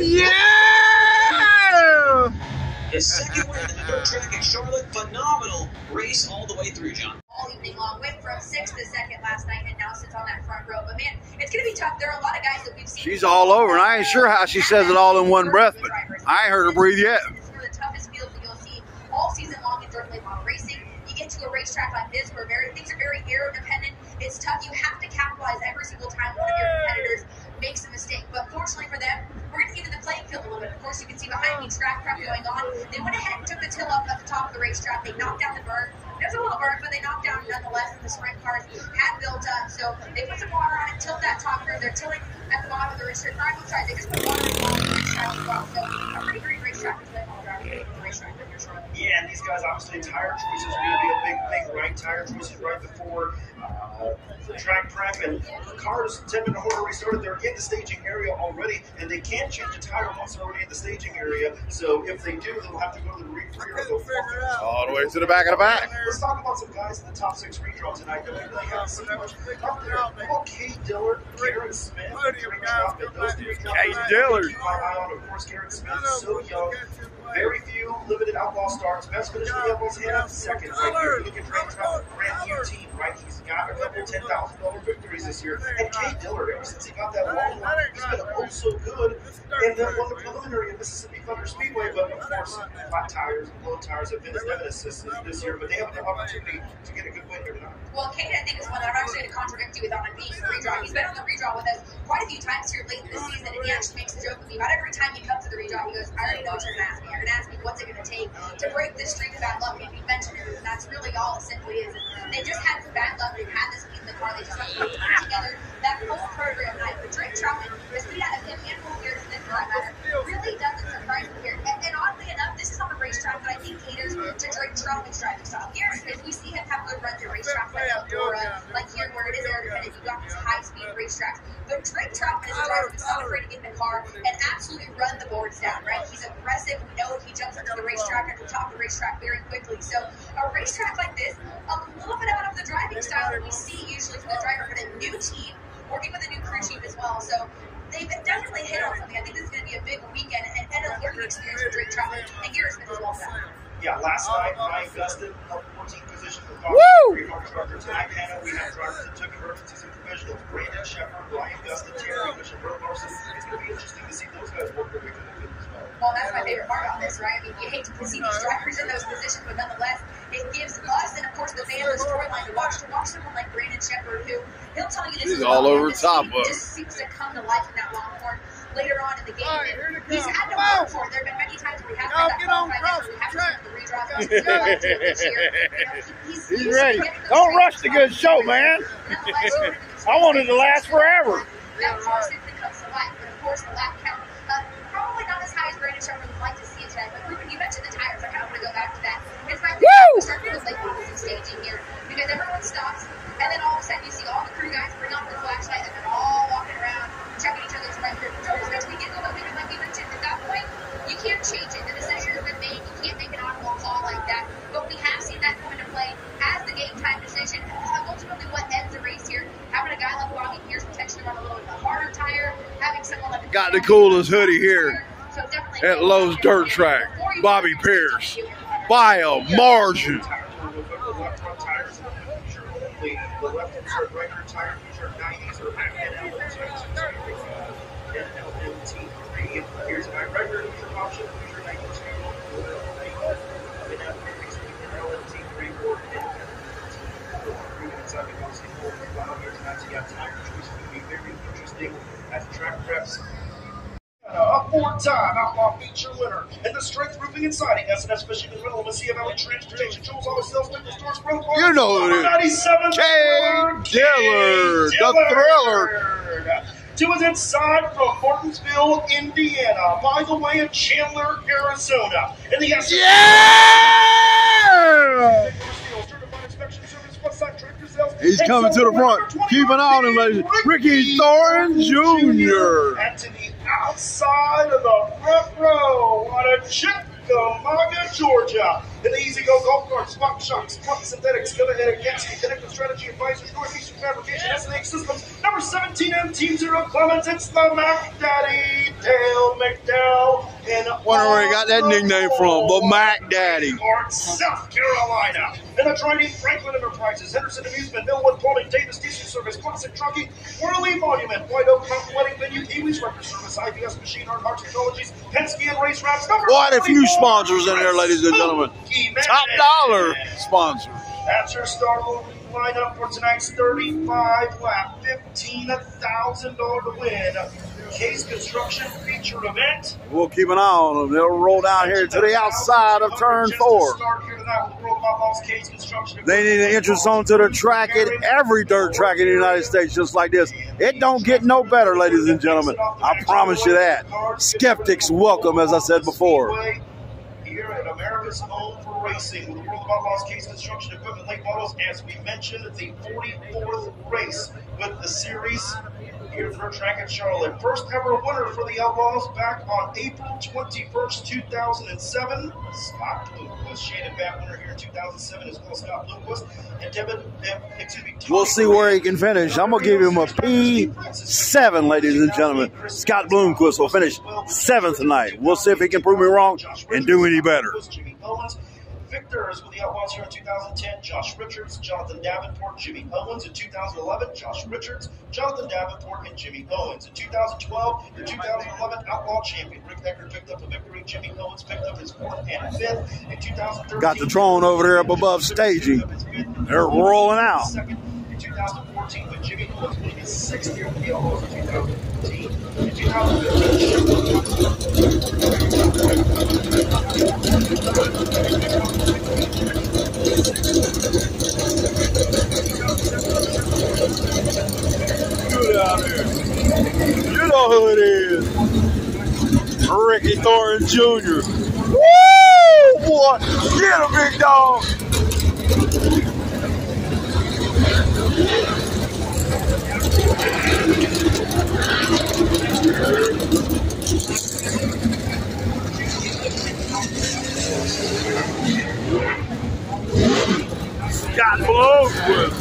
Yeah! His second win in the dirt track at Charlotte. Phenomenal race all the way through, John. All evening long. Went from 6th to 2nd last night and now sits on that front row. But man, it's going to be tough. There are a lot of guys that we've seen. She's all over, and I ain't sure how she says it all in one breath, but I ain't heard her breathe yet. This is one of the toughest fields that you'll see all season long in dirt late model racing. You get to a racetrack like this where things are very aero dependent. It's tough. You have to capitalize every single time one of your competitors makes a mistake. But fortunately for them, we're going to even the playing field a little bit. Of course, you can see behind me track prep going on. They went ahead and took the till up at the top of the racetrack. They knocked down the berm. There's a little berm, but they knocked down nonetheless. And the sprint cars had built up. So they put some water on it, tilt that top curve. They're tilling at the bottom of the racetrack. Rival tries. They just put water in the bottom of the racetrack as well. So a pretty great racetrack to play while driving the racetrack with your Charlotte. Yeah, and these guys, obviously, tire choices are going to be a big right. Tire choices right before track prep, and the cars 10 minutes before we started, they're in the staging area already, and they can't change the tire once they're already in the staging area. So if they do, they'll have to go to the rear or go forward. All the way to the back of the back. Let's talk about some guys in the top 6 redraw tonight that we really haven't seen much up there. How about Kate Dillard, Karen Smith, those three Kate Dillard. Keep my eye on, of course, Karen Smith is so young. Very few limited outlaw starts. Best finish for the Outlaws had second right here. You look at Drake Trout, brand new team, right? He's got a couple $10,000 victories this year. And Kate Dillard, ever since he got that long line, he's been oh so good. And won the preliminary at Mississippi Thunder Speedway, but of course, flat tires and low tires have been his nemesis this year. But they have an opportunity to get a good win here tonight. Well, Kate, I think, is one that I'm actually going to contradict you with on a being redraw. He's been on the redraw with us quite a few times here late in the season, and he actually makes a joke with me. About every time he comes to the redraw, he goes, I already know what you're going to ask me. You're going to ask me what's it going to take to break this streak of bad luck. And he mentioned it, and that's really all it simply is. And they just had some bad luck. They've had this speed in the car. They just have to put together that full program night. But Drake Troutman, the speed out of him and Will Garrison, for that matter, really doesn't surprise me here. And oddly enough, this is on a racetrack that I think caters to Drake Troutman's driving style. Garrison, if we see him have good runs at racetracks like Eldora, like here where it is air dependent, you've got these high-speed racetracks. But Drake Troutman is a driver who's not afraid to get in the car and absolutely run the boards down, right? He's aggressive. We know he jumps into the racetrack at the top of the racetrack very quickly. So a racetrack like this, a little bit out of the driving style that we see usually from the driver, but a new team, working with a new crew chief as well. So they've definitely hit on something. I think this is going to be a big weekend and a learning experience for Drake Troutman and Garrett Smith as well. Yeah, last night, Ryan Gustin held 14th position for constructor. Tonight, Hannah, we have drivers that took emergencies and provisionals. Brandon Shepard, Ryan Gustin, Terry Bishop, Bert Larson. It's going to be interesting to see those guys work their way through the field as well. Well, that's my favorite part about this, right? I mean, you hate to see these drivers in those positions, but nonetheless, it gives us and, of course, the fans the storyline to watch someone like Brandon Shepard, who he'll tell you this is all over the top of just seems to come to life in that Longhorn later on in the game. And he's had to work for it. There have been many times where we haven't had that qualifying effort. We haven't seen the redraws. He's ready. Don't rush the good show, man. I want it to last forever. That car simply comes to life. But, of course, the lap count, probably not as high as Brandon Shepard would like to see it today. But, Ruben, you mentioned the tires. I kind of want to go back to that. It's my favorite to start doing late models and staging here because everyone stops, and then all of a sudden you see all the crew guys bring off their flashlight, and they're all walking around checking each other's right. Drivers eventually get a little bit, like you mentioned. At that point, you can't change it. The decision has been made. You can't make an oddball call like that. But we have seen that come into play as the game time decision. Ultimately, what ends the race here, having a guy like Bobby Pierce potentially run a little bit harder tire, having someone like got the coolest hoodie here at Lowe's Dirt Track. Bobby Pierce by a margin. The left insert right rear tire feature 90s or LMT3. Here's my right rear feature option feature 92. And that makes me an LMT3 or inside the box. You got tire choices going to be very interesting as track preps. A four-time Outlaw feature winner in the strength roofing and siding S&S Fishing and Rental, Mesilla Valley Transportation, Jules Always Sales, Window Stores, Growth Farm. You know it. 97 Kate Dillard, the Thriller. To his inside from Martinsville, Indiana, by the way of Chandler, Arizona. In the S&S. Yeah! He's coming to the front. Keep an eye on him, ladies. Ricky Thorin Jr. And to the outside of the front row on a Chickamauga, Georgia. In the Easy Go Golf Cart, Spot Shocks, Spot Synthetics, Go Ahead Gasket, Connected Strategy Advisors, Northeastern Fabrication, SNA Systems, number 17 and Team Zero Clements. It's the Mac Daddy Dale McDowell in Wonder where he got that nickname from, but Mac Daddy. South Carolina. In the Trinity, Franklin Enterprises, Henderson Amusement, Millwood Plumbing, Davis Diesel Service, Classic Trucking, Worley Monument, White Oak Mountain Wedding Venue, Kiwis Record Service, IBS Machine Art, Heart Technologies, Penske and Race Wraps. Quite a few sponsors in there, ladies and gentlemen. Top dollar sponsors. That's your start lineup for tonight's 35 lap, $15,000 to win. Case Construction featured event. We'll keep an eye on them. They'll roll down here to the outside of turn 4. They need to entrance onto the track at every dirt track in the United States just like this. It don't get no better, ladies and gentlemen. I promise you that. Skeptics welcome, as I said before. Here at America's Home for Racing with the World of Outlaws Case Construction Equipment Late Models, as we mentioned, the 44th race with the series here at Dirt Track at Charlotte. First ever winner for the Outlaws back on April 21st, 2007. Scott Bloomquist, Shannon Bat winner here in 2007 as well. Scott Bloomquist and we'll see where he can finish. I'm going to give him a P7, ladies and gentlemen. Scott Bloomquist will finish 7th tonight. We'll see if he can prove me wrong and do any better. Victors with the Outlaws here in 2010, Josh Richards, Jonathan Davenport, Jimmy Owens. In 2011, Josh Richards, Jonathan Davenport, and Jimmy Owens. In 2012, the 2011 Outlaw champion, Rick Eckert picked up a victory. Jimmy Owens picked up his 4th and 5th. In 2013, got the drone over there up above staging. They're rolling out. In 2014, with Jimmy Owens winning his 6th year with the Outlaws in 2015. In 2015, Good out here. You know who it is. Ricky Thornton Jr. Woo, boy. Get him, big dog. Got Bloomquist.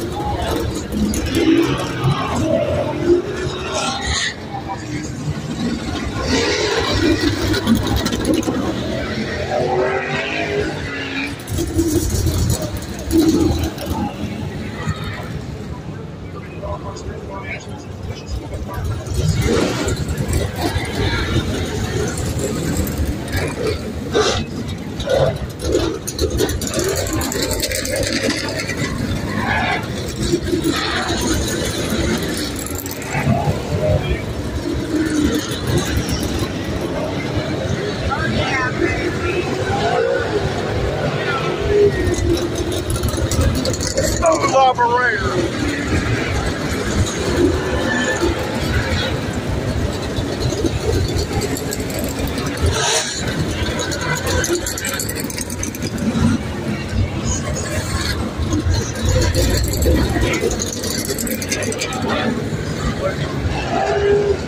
Smooth operator.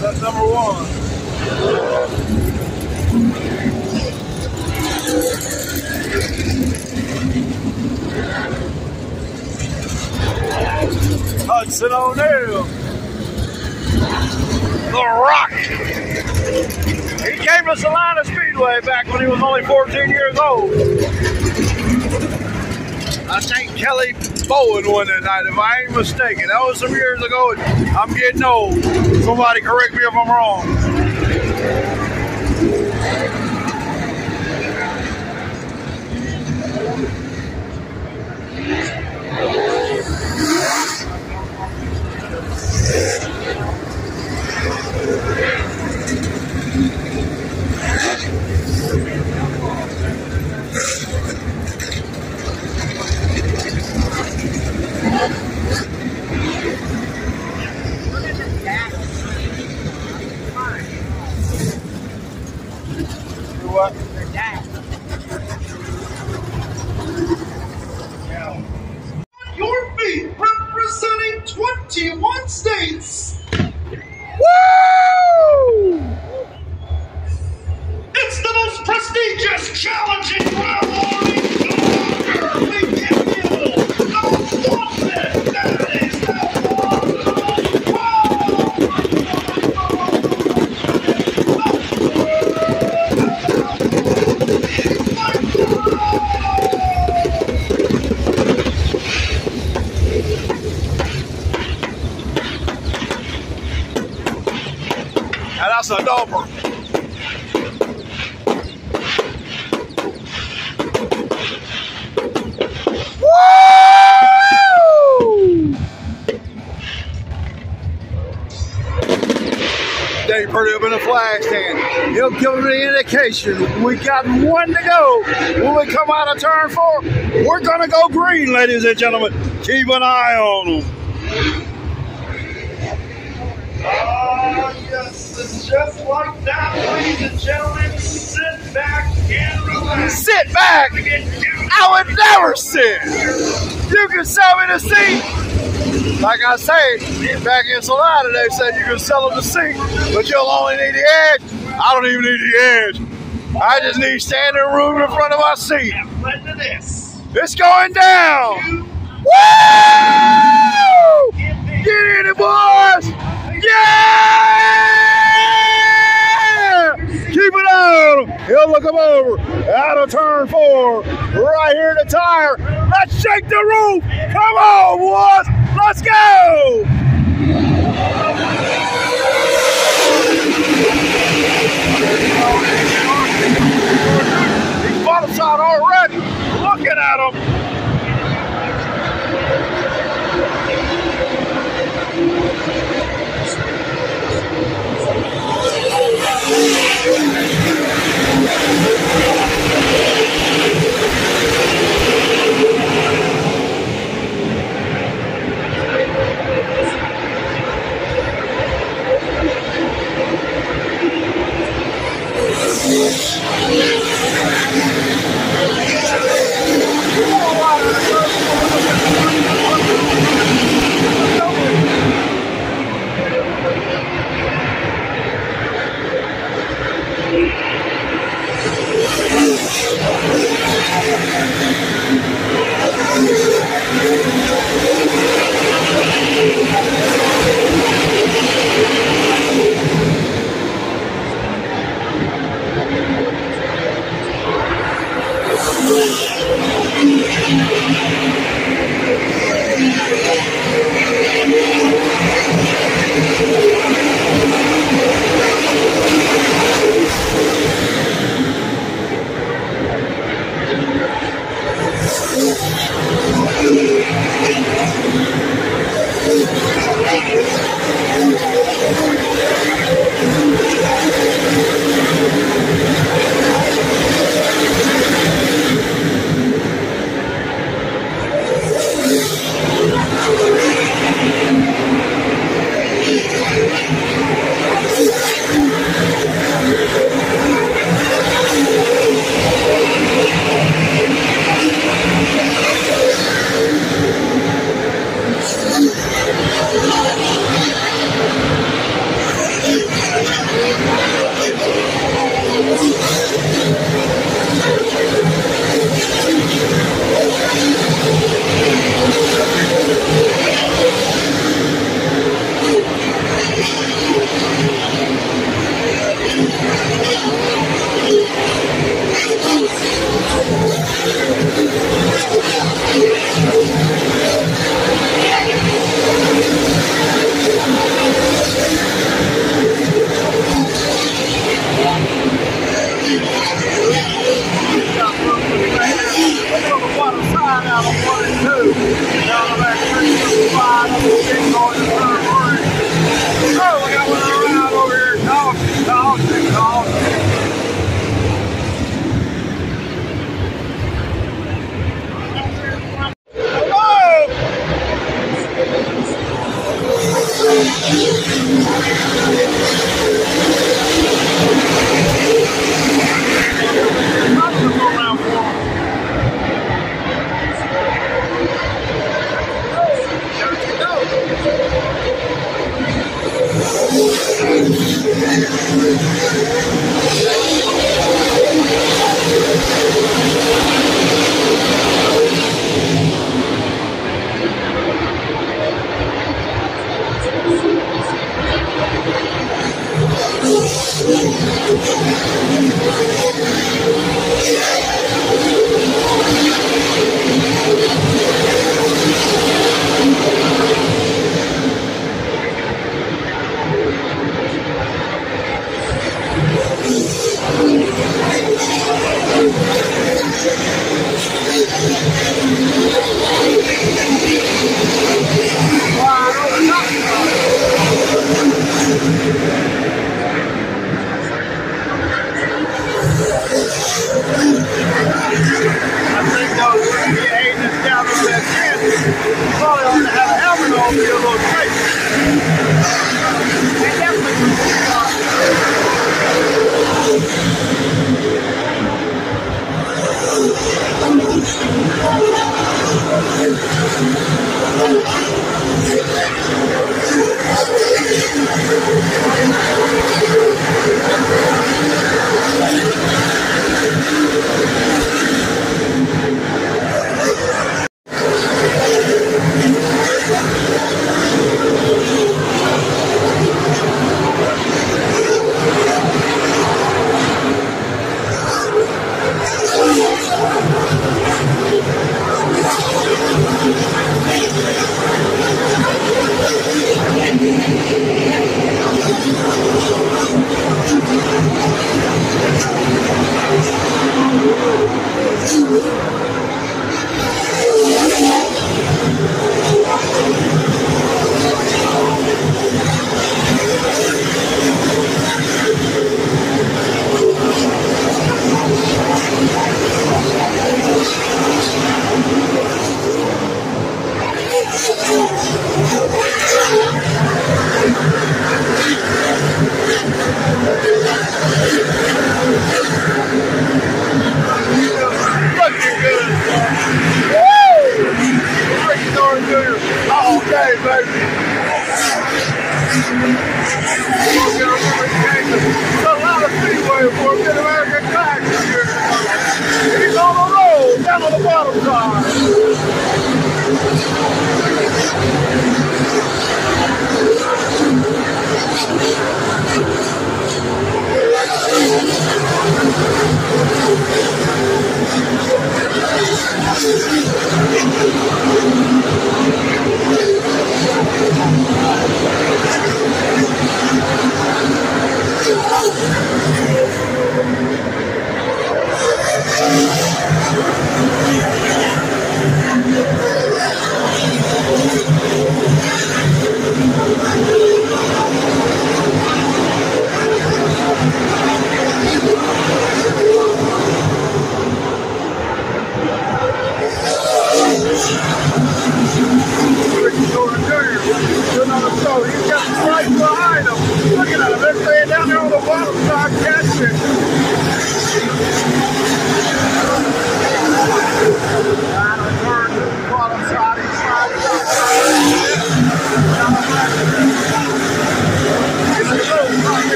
That's number 1. Hudson O'Neal, the Rock. He came to Salina Speedway back when he was only 14 years old. I think Kelly Bowen won that night, if I ain't mistaken. That was some years ago. I'm getting old. Somebody correct me if I'm wrong. What? Your feet representing 21 states. Woo! It's the most prestigious, challenging rivalry we give you. The one that is the Purdy up in the flag stand. He'll give him the indication. We got one to go. When we come out of turn 4, we're going to go green, ladies and gentlemen. Keep an eye on them. Yes, it's just like that, ladies and gentlemen. Sit back and relax. Sit back. I would never sit. You can sell me the seat. Like I say, back in Salida, they said you can sell them the seat, but you'll only need the edge. I don't even need the edge. I just need standing room in front of my seat. It's going down. Woo! Get in it, boys! Yeah! Keep it on. He'll look him over. Out of turn 4. Right here in the tire. Let's shake the roof. Come on, boys. Let's go. He's bottom side already. Looking at him. Probably ought to have a helmet on to get a little shape. They definitely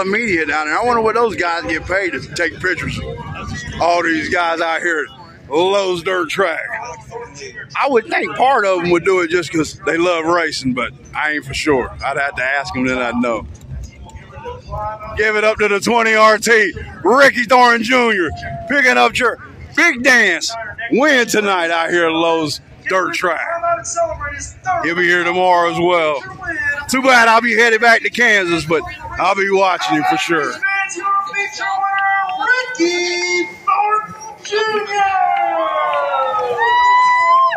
media down there. I wonder what those guys get paid to take pictures. All these guys out here at Lowe's Dirt Track. I would think part of them would do it just because they love racing, but I ain't for sure. I'd have to ask them, then I'd know. Give it up to the 20 RT, Ricky Thorne Jr. picking up your big dance win tonight out here at Lowe's Dirt Track. He'll be here tomorrow as well. Too bad I'll be headed back to Kansas, but I'll be watching him for sure. Ricky Thorne Jr.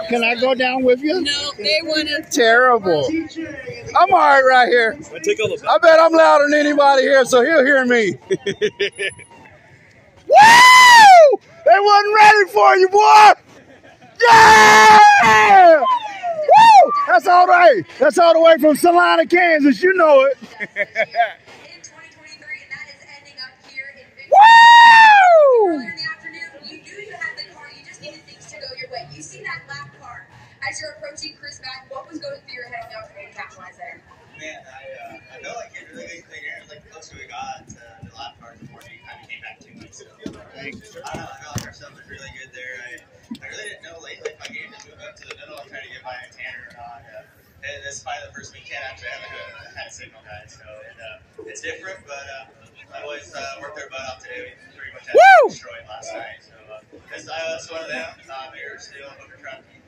Can I go down with you? No, they want to. Terrible. I'm all right here. I bet I'm louder than anybody here, so he'll hear me. Woo! They wasn't ready for you, boy. Yeah! Woo! That's all right. That's all the way from Salina, Kansas. You know it. In 2023, and that is ending up here in Victory. Woo! Earlier in the afternoon, you knew you had the car. You just needed things to go your way. You see that lap car as you're approaching Chris back. What was going I feel like our stuff was really good there. I really didn't know lately if I needed to move up to the middle and try to get by a Tanner or not. And this is probably the first weekend actually I haven't had a signal guy, so it's different, but I always worked their butt off today. We pretty much had to destroy it last night. So it's one of them. They're still over trucking.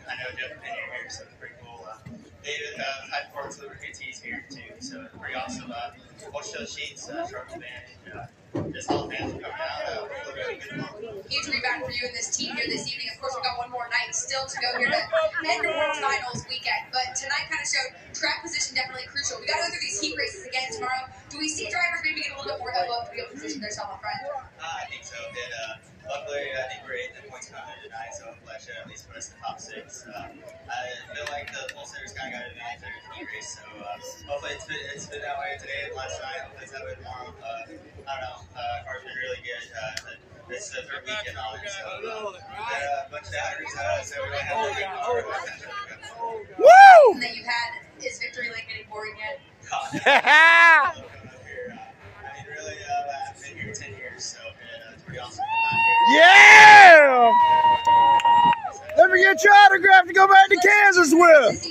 I know Jeff and Penny are here, so it's pretty cool. David had Forks Liberty PTs here too, so it's pretty awesome. Watch those sheets, sharp advantage. Just all the fans are coming out. Huge rebound for you and this team here this evening. Of course, we've got one more night still to go here to end the World Finals weekend. But tonight kind of showed track position definitely crucial. We got to go through these heat races again tomorrow. Do we see drivers maybe get a little bit more elbow to be able to position themselves up front? I think so. And luckily, I think we're 8 points behind tonight, so hopefully I should at least put us in the top 6. I feel like the full setters kind of got an advantage in the heat race, so hopefully it's been that way today and last night. Hopefully it's that way tomorrow. I don't know. Car's been really good. It's the 3rd weekend on it, so a bunch of doubters, so we might have to Woo! And that you've had, is Victory Lane getting boring yet? I mean, really, I've been here 10 years, so it's pretty awesome. Yeah! Let me get your autograph to go back to Kansas with.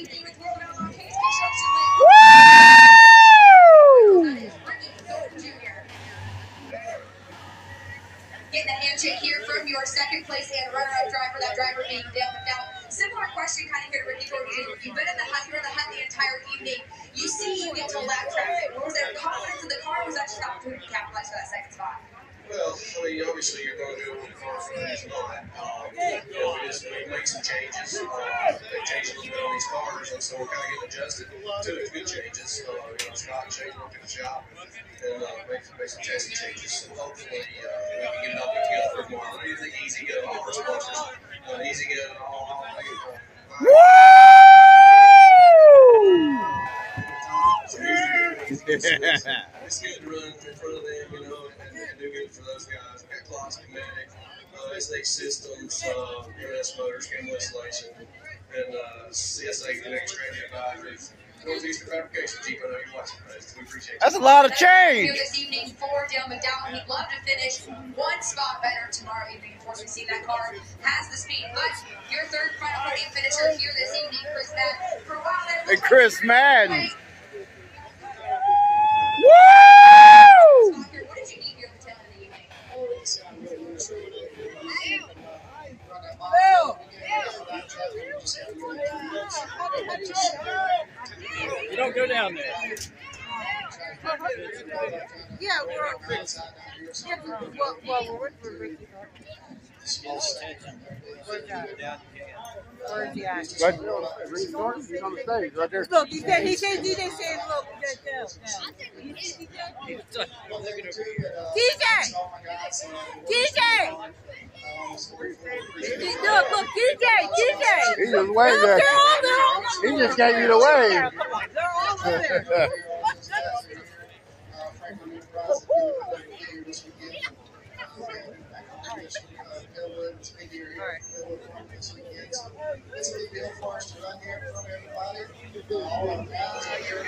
Getting a handshake here from your second place and runner-up driver, that driver being Dale McDowell. Similar question kind of here to Ricky Gordon. You've been in the hunt, you're in the hunt the entire evening. You see you get to a lap track. Was there confidence in the car, or was that just an opportunity to capitalize for that second spot? Well, I mean, obviously you're going to do it when the car is not. We make some changes. They changed a little bit on these cars, and so we're kind of getting adjusted to the good changes. Scott and Shane worked in the shop and make some testing changes. So hopefully we can get it all put together for tomorrow. I think easy go on first places. Easy go all Woo! It's good to run in front of them, and do good for those guys. We've got Clock's Kinetic, S8 Systems, US Motors, Cable Installation, and CSA Kinetic Training Advisors. Northeastern Fabrication Jeep, I know you're watching, we appreciate you. That's a lot of change. This evening for Dale McDowell. He'd love to finish one spot better tomorrow evening. Of course, we've seen that car has the speed, but your third final podium finisher here this evening, Chris Madden. For a while there, Hey, Chris Madden. Woo! What did you eat here at the tail end of the evening? You don't go down there. Yeah, we're on Ricky. Yeah, well, we're Ricky. Where's he at? He's on the stage right there. Look, he said DJ saying, look, DJ! Look, DJ! He just waved there. He just gave you the wave. They're all there. It's a big deal for us to run here in front of everybody. All of the guys out here.